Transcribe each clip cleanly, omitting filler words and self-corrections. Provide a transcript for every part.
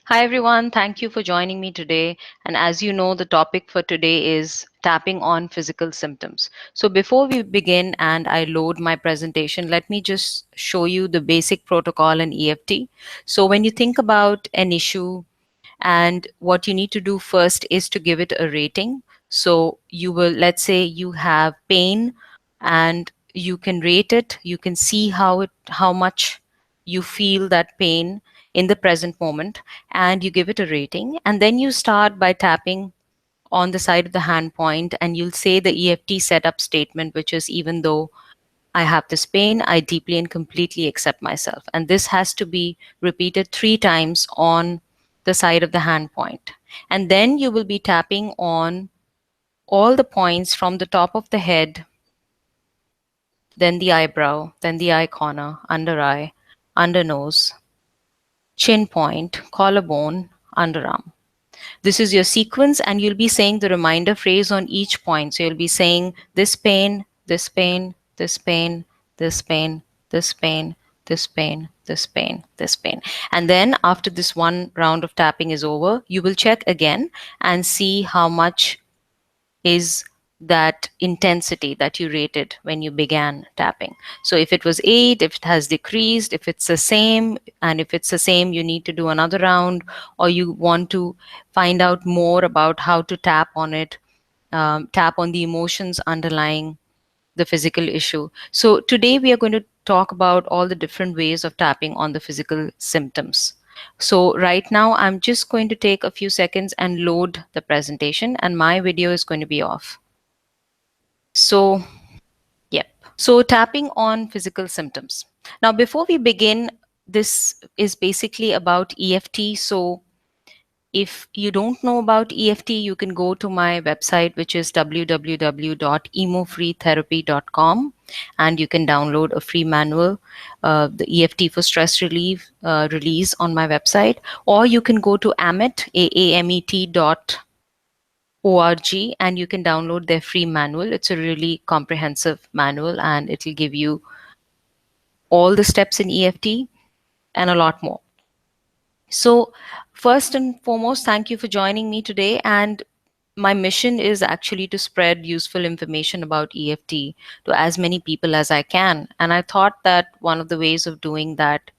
Hi, everyone. Thank you for joining me today. And as you know, the topic for today is tapping on physical symptoms. So, before we begin and I load my presentation, let me just show you the basic protocol in EFT. So, when you think about an issue, and what you need to do first is to give it a rating. So, you will, let's say you have pain and you can rate it, you can see how much you feel that pain in the present moment, and you give it a rating, and then you start by tapping on the side of the hand point, and you'll say the EFT setup statement, which is, even though I have this pain, I deeply and completely accept myself. And this has to be repeated 3 times on the side of the hand point. And then you will be tapping on all the points from the top of the head, then the eyebrow, then the eye corner, under eye, under nose, chin point, collarbone, underarm. This is your sequence, and you'll be saying the reminder phrase on each point. So you'll be saying this pain, this pain, this pain, this pain, this pain, this pain, this pain, this pain. And then after this one round of tapping is over, you will check again and see how much is that intensity that you rated when you began tapping. So if it was 8, if it has decreased, if it's the same, and if it's the same, you need to do another round, or you want to find out more about how to tap on it, tap on the emotions underlying the physical issue. So today we are going to talk about all the different ways of tapping on the physical symptoms. So right now I'm just going to take a few seconds and load the presentation, and my video is going to be off. So, yep. So tapping on physical symptoms. Now, before we begin, this is basically about EFT. So if you don't know about EFT, you can go to my website, which is www.emofreetherapy.com, and you can download a free manual, the EFT for stress relief release on my website, or you can go to amit.org, and you can download their free manual. It's a really comprehensive manual, and it'll give you all the steps in EFT and a lot more. So, first and foremost, thank you for joining me today. And my mission is actually to spread useful information about EFT to as many people as I can. And I thought that one of the ways of doing that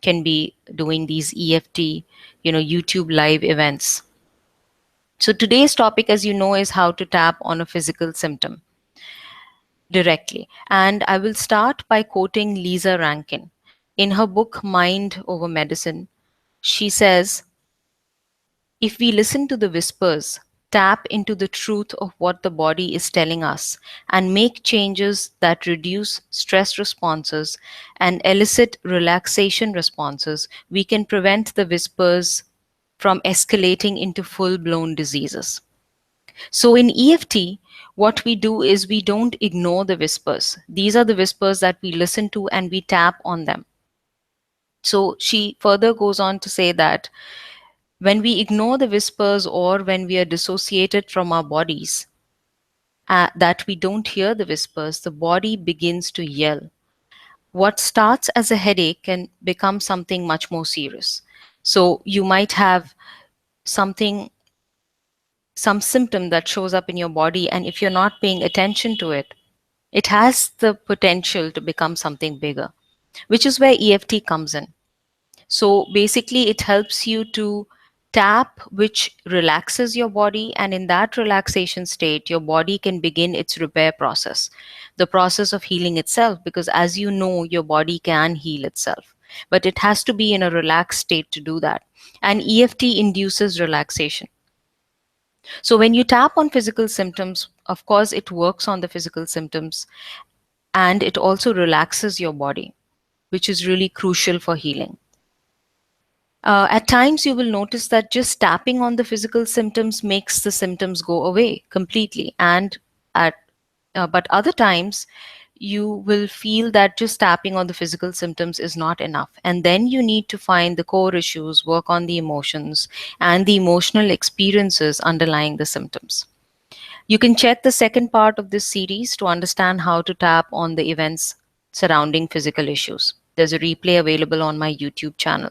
can be doing these EFT, YouTube live events. So today's topic, as you know, is how to tap on a physical symptom directly. And I will start by quoting Lisa Rankin. In her book, Mind Over Medicine, she says, if we listen to the whispers, tap into the truth of what the body is telling us, and make changes that reduce stress responses and elicit relaxation responses, we can prevent the whispers from escalating into full blown diseases. So in EFT, what we do is we don't ignore the whispers. These are the whispers that we listen to and we tap on them. So she further goes on to say that when we ignore the whispers, or when we are dissociated from our bodies, that we don't hear the whispers, the body begins to yell. What starts as a headache can become something much more serious. So you might have something, some symptom that shows up in your body, and if you're not paying attention to it, it has the potential to become something bigger, which is where EFT comes in. So basically, it helps you to tap, which relaxes your body. And in that relaxation state, your body can begin its repair process, the process of healing itself. Because as you know, your body can heal itself, but it has to be in a relaxed state to do that. And EFT induces relaxation. So when you tap on physical symptoms, of course, it works on the physical symptoms, and it also relaxes your body, which is really crucial for healing. At times, you will notice that just tapping on the physical symptoms makes the symptoms go away completely. But other times, you will feel that just tapping on the physical symptoms is not enough. And then you need to find the core issues, work on the emotions and the emotional experiences underlying the symptoms. You can check the second part of this series to understand how to tap on the events surrounding physical issues. There's a replay available on my YouTube channel.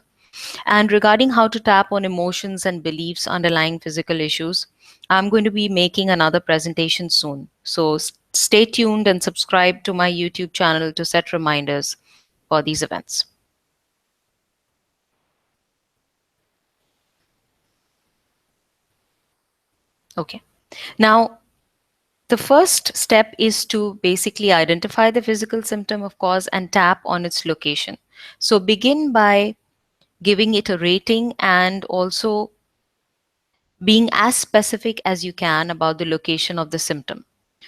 And regarding how to tap on emotions and beliefs underlying physical issues, I'm going to be making another presentation soon. So stay tuned and subscribe to my YouTube channel to set reminders for these events. Okay. Now, the first step is to basically identify the physical symptom, of course, and tap on its location. So begin by giving it a rating and also being as specific as you can about the location of the symptom.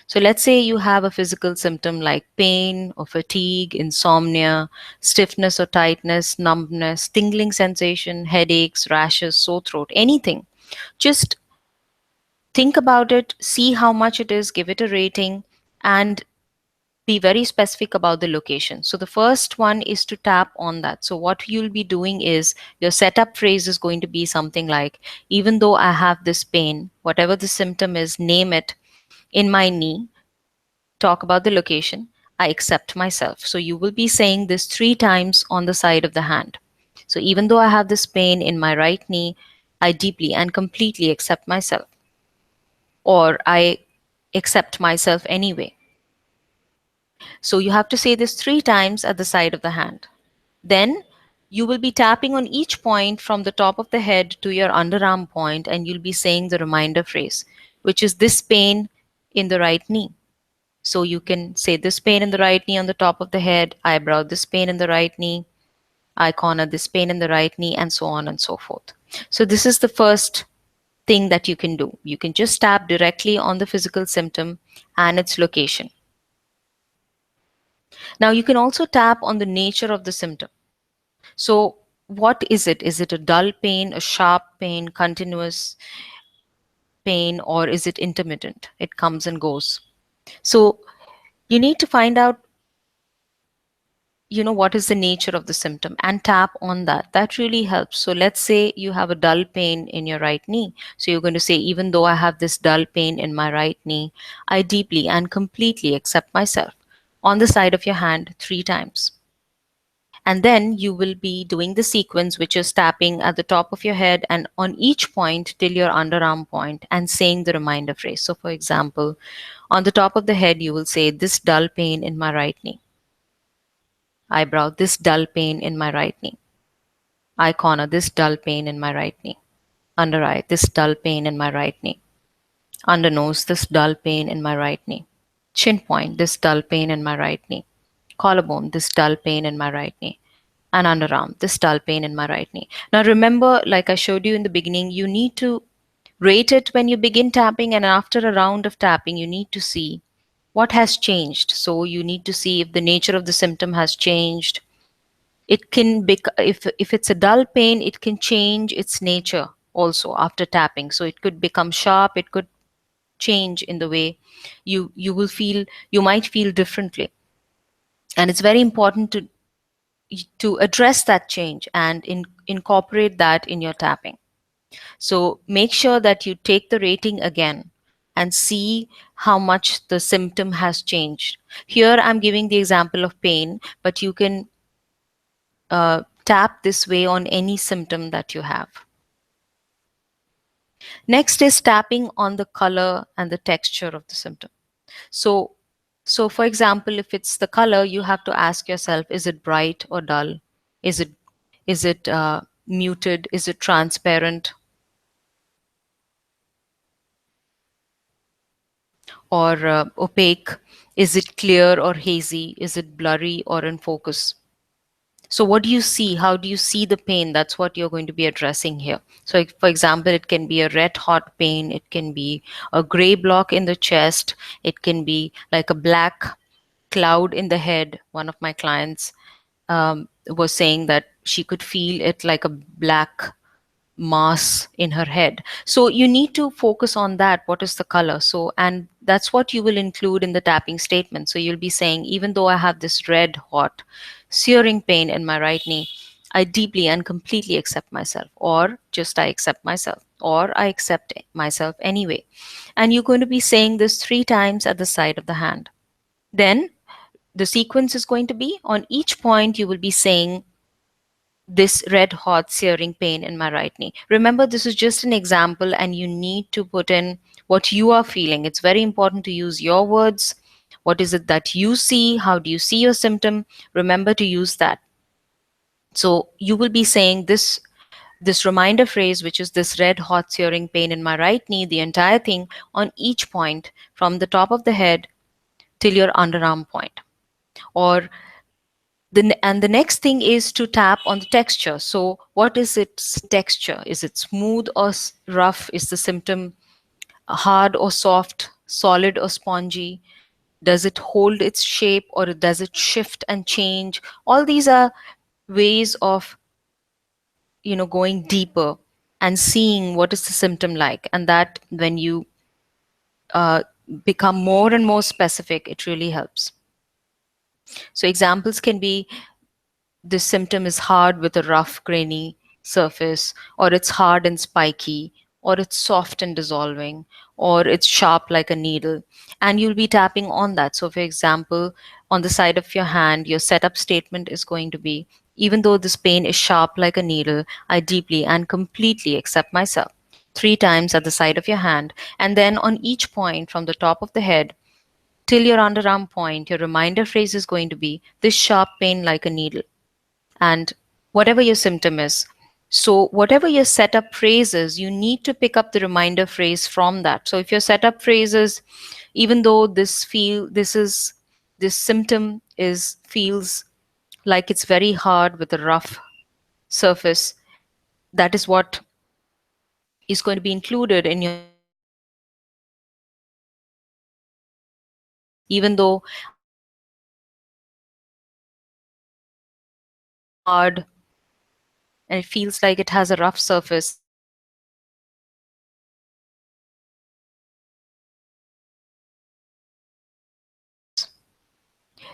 So let's say you have a physical symptom like pain or fatigue, insomnia, stiffness or tightness, numbness, tingling sensation, headaches, rashes, sore throat, anything. Just think about it, see how much it is, give it a rating, and be very specific about the location. So the first one is to tap on that. So what you'll be doing is your setup phrase is going to be something like, even though I have this pain, whatever the symptom is, name it in my knee, talk about the location, I accept myself. So you will be saying this 3 times on the side of the hand. So even though I have this pain in my right knee, I deeply and completely accept myself, or I accept myself anyway. So you have to say this 3 times at the side of the hand. Then you will be tapping on each point from the top of the head to your underarm point, and you'll be saying the reminder phrase, which is this pain in the right knee. So you can say this pain in the right knee on the top of the head, eyebrow, this pain in the right knee, eye corner, this pain in the right knee, and so on and so forth. So this is the first thing that you can do. You can just tap directly on the physical symptom and its location. Now you can also tap on the nature of the symptom. So what is it? Is it a dull pain, a sharp pain, continuous pain, or is it intermittent? It comes and goes. So you need to find out, what is the nature of the symptom and tap on that. That really helps. So let's say you have a dull pain in your right knee. So you're going to say, even though I have this dull pain in my right knee, I deeply and completely accept myself, on the side of your hand 3 times. And then you will be doing the sequence, which is tapping at the top of your head and on each point till your underarm point and saying the reminder phrase. So, for example, on the top of the head, you will say, this dull pain in my right knee. Eyebrow, this dull pain in my right knee. Eye corner, this dull pain in my right knee. Under eye, this dull pain in my right knee. Under nose, this dull pain in my right knee. Chin point, this dull pain in my right knee. Collarbone, this dull pain in my right knee. And underarm, this dull pain in my right knee. Now remember, like I showed you in the beginning, you need to rate it when you begin tapping, and after a round of tapping, you need to see what has changed. So you need to see if the nature of the symptom has changed. It can if it's a dull pain, it can change its nature also after tapping. So it could become sharp, it could change in the way you might feel differently. And it's very important to address that change and incorporate that in your tapping. So make sure that you take the rating again and see how much the symptom has changed. Here I'm giving the example of pain, but you can tap this way on any symptom that you have. Next is tapping on the color and the texture of the symptom. So, so for example, if it's the color, you have to ask yourself, is it bright or dull? Is it muted? Is it transparent or opaque? Is it clear or hazy? Is it blurry or in focus? So, what do you see? How do you see the pain? That's what you're going to be addressing here. So, for example, it can be a red hot pain, it can be a gray block in the chest, it can be like a black cloud in the head. One of my clients was saying that she could feel it like a black mass in her head. So you need to focus on that. What is the color? So, and that's what you will include in the tapping statement. So you'll be saying, even though I have this red hot searing pain in my right knee, I deeply and completely accept myself, or just I accept myself, or I accept myself anyway. And you're going to be saying this 3 times at the side of the hand. Then the sequence is going to be, on each point you will be saying this red hot searing pain in my right knee. Remember, this is just an example, and you need to put in what you are feeling. It's very important to use your words. What is it that you see? How do you see your symptom? Remember to use that. So you will be saying this reminder phrase, which is this red hot searing pain in my right knee, the entire thing on each point from the top of the head till your underarm point. Or and the next thing is to tap on the texture. So what is its texture? Is it smooth or rough? Is the symptom hard or soft, solid or spongy? Does it hold its shape, or does it shift and change? All these are ways of, going deeper and seeing what is the symptom like. And that when you uh, become more and more specific, it really helps. So examples can be, this symptom is hard with a rough, grainy surface, or it's hard and spiky, or it's soft and dissolving, or it's sharp like a needle. And you'll be tapping on that. So, for example, on the side of your hand, your setup statement is going to be, even though this pain is sharp like a needle, I deeply and completely accept myself. 3 times at the side of your hand. And then on each point from the top of the head till your underarm point, your reminder phrase is going to be, this sharp pain like a needle, and whatever your symptom is. So, whatever your setup phrase is, you need to pick up the reminder phrase from that. So, if your setup phrase is, even though this symptom is feels like it's very hard with a rough surface, that is what is going to be included in your setup phrase. Even though I feel this symptom is hard and it feels like it has a rough surface,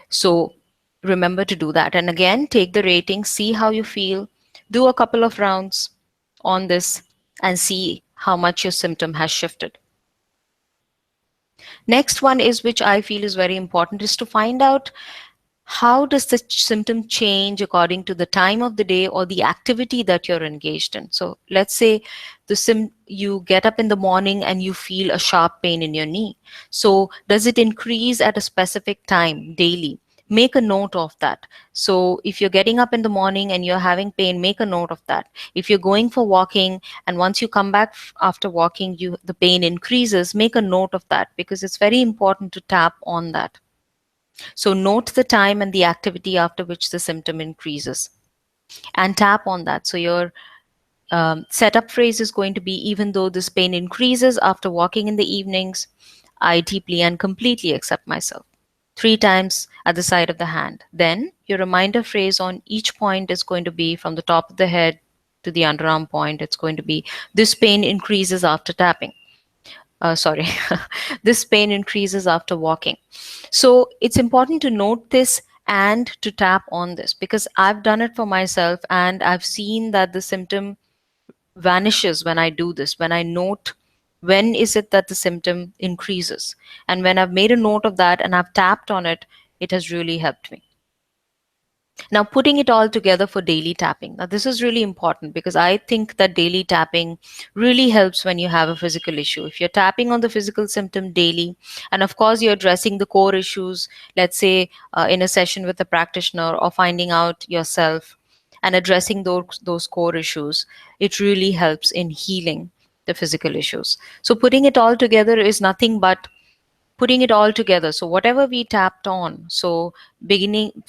so remember to do that. And again, take the rating, see how you feel, do a couple of rounds on this, and see how much your symptom has shifted. Next one is, which I feel is very important, is to find out, how does the symptom change according to the time of the day or the activity that you're engaged in? So let's say you get up in the morning and you feel a sharp pain in your knee. So does it increase at a specific time daily? Make a note of that. So if you're getting up in the morning and you're having pain, make a note of that. If you're going for walking and once you come back after walking, the pain increases, make a note of that, because it's very important to tap on that. So note the time and the activity after which the symptom increases and tap on that. So your setup phrase is going to be, even though this pain increases after walking in the evenings, I deeply and completely accept myself. 3 times at the side of the hand. Then your reminder phrase on each point is going to be, from the top of the head to the underarm point, it's going to be, this pain increases after tapping. Sorry, this pain increases after walking. So it's important to note this and to tap on this, because I've done it for myself and I've seen that the symptom vanishes when I do this, when I note when is it that the symptom increases. And when I've made a note of that and I've tapped on it, it has really helped me. Now, putting it all together for daily tapping. Now, this is really important because I think that daily tapping really helps when you have a physical issue. If you're tapping on the physical symptom daily, and of course, you're addressing the core issues, let's say in a session with a practitioner or finding out yourself and addressing those core issues, it really helps in healing the physical issues. So, putting it all together is nothing but putting it all together. So whatever we tapped on, so beginning,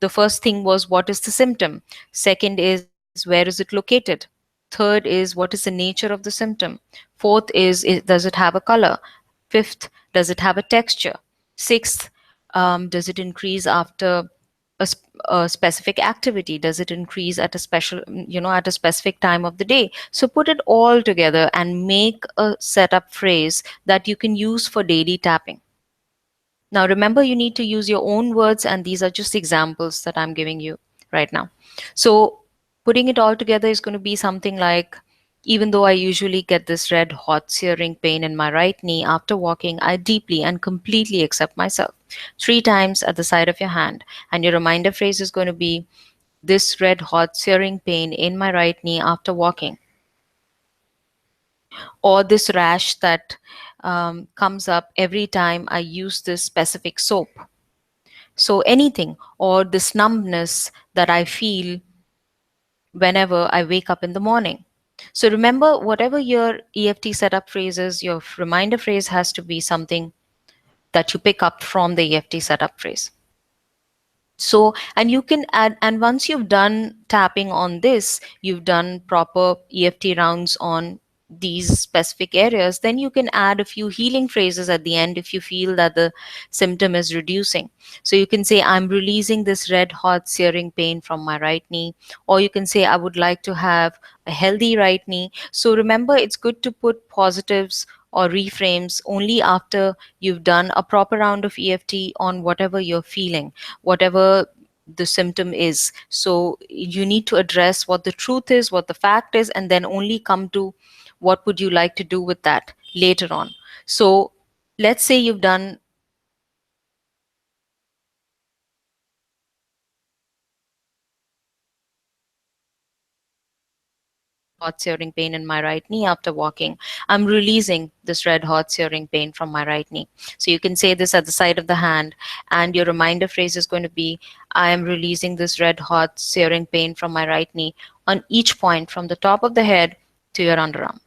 the first thing was, what is the symptom? Second is, where is it located? Third is, what is the nature of the symptom? Fourth is, does it have a color? Fifth, does it have a texture? Sixth, does it increase after a specific activity? Does it increase at a at a specific time of the day? So put it all together and make a setup phrase that you can use for daily tapping. Now, remember, you need to use your own words, and these are just examples that I'm giving you right now. So, putting it all together is going to be something like, even though I usually get this red hot searing pain in my right knee after walking, I deeply and completely accept myself. 3 times at the side of your hand. And your reminder phrase is going to be, this red hot searing pain in my right knee after walking, or this rash that comes up every time I use this specific soap. So, anything, or this numbness that I feel whenever I wake up in the morning. So, remember, whatever your EFT setup phrase is, your reminder phrase has to be something that you pick up from the EFT setup phrase. So, and you can add, and once you've done tapping on this, you've done proper EFT rounds on these specific areas, then you can add a few healing phrases at the end if you feel that the symptom is reducing. So you can say, I'm releasing this red hot searing pain from my right knee, or you can say, I would like to have a healthy right knee. So remember, it's good to put positives or reframes only after you've done a proper round of EFT on whatever you're feeling, whatever the symptom is. So you need to address what the truth is, what the fact is, and then only come to what would you like to do with that later on. So let's say you've done hot searing pain in my right knee after walking. I'm releasing this red hot searing pain from my right knee. So you can say this at the side of the hand, and your reminder phrase is going to be, I am releasing this red hot searing pain from my right knee on each point from the top of the head to your underarm.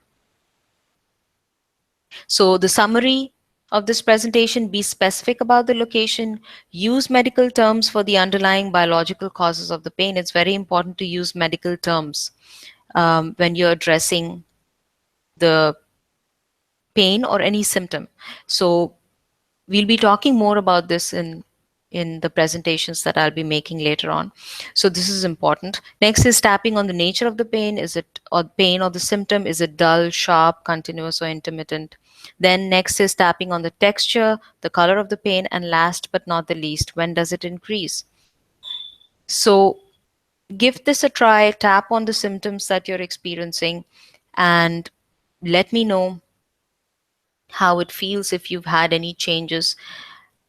So the summary of this presentation: be specific about the location, use medical terms for the underlying biological causes of the pain. It's very important to use medical terms when you're addressing the pain or any symptom. So we'll be talking more about this in the presentations that I'll be making later on. So this is important. Next is tapping on the nature of the pain. Is it or pain or the symptom? Is it dull, sharp, continuous, or intermittent? Then next is tapping on the texture, the color of the pain, and last but not the least, when does it increase? So give this a try, tap on the symptoms that you're experiencing, and let me know how it feels if you've had any changes.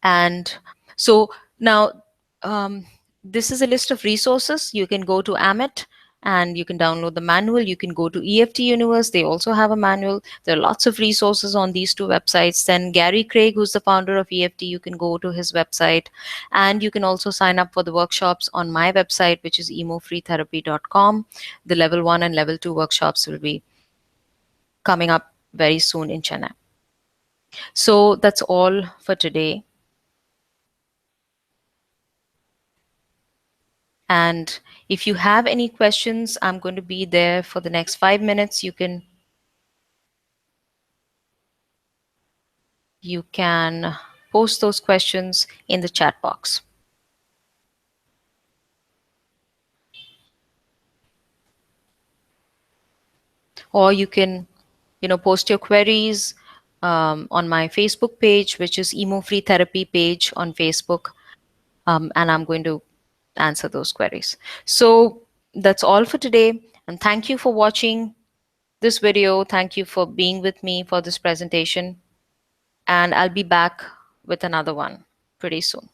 And so now, this is a list of resources. You can go to Amit and you can download the manual. You can go to EFT Universe. They also have a manual. There are lots of resources on these two websites. Then Gary Craig, who's the founder of EFT, you can go to his website. And you can also sign up for the workshops on my website, which is emofreetherapy.com. The level 1 and level 2 workshops will be coming up very soon in Chennai. So that's all for today. And if you have any questions, I'm going to be there for the next 5 minutes. You can post those questions in the chat box, or you can, post your queries on my Facebook page, which is Emo Free Therapy page on Facebook, and I'm going to answer those queries. So that's all for today, and thank you for watching this video. Thank you for being with me for this presentation, and I'll be back with another one pretty soon.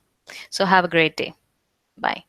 So have a great day. Bye.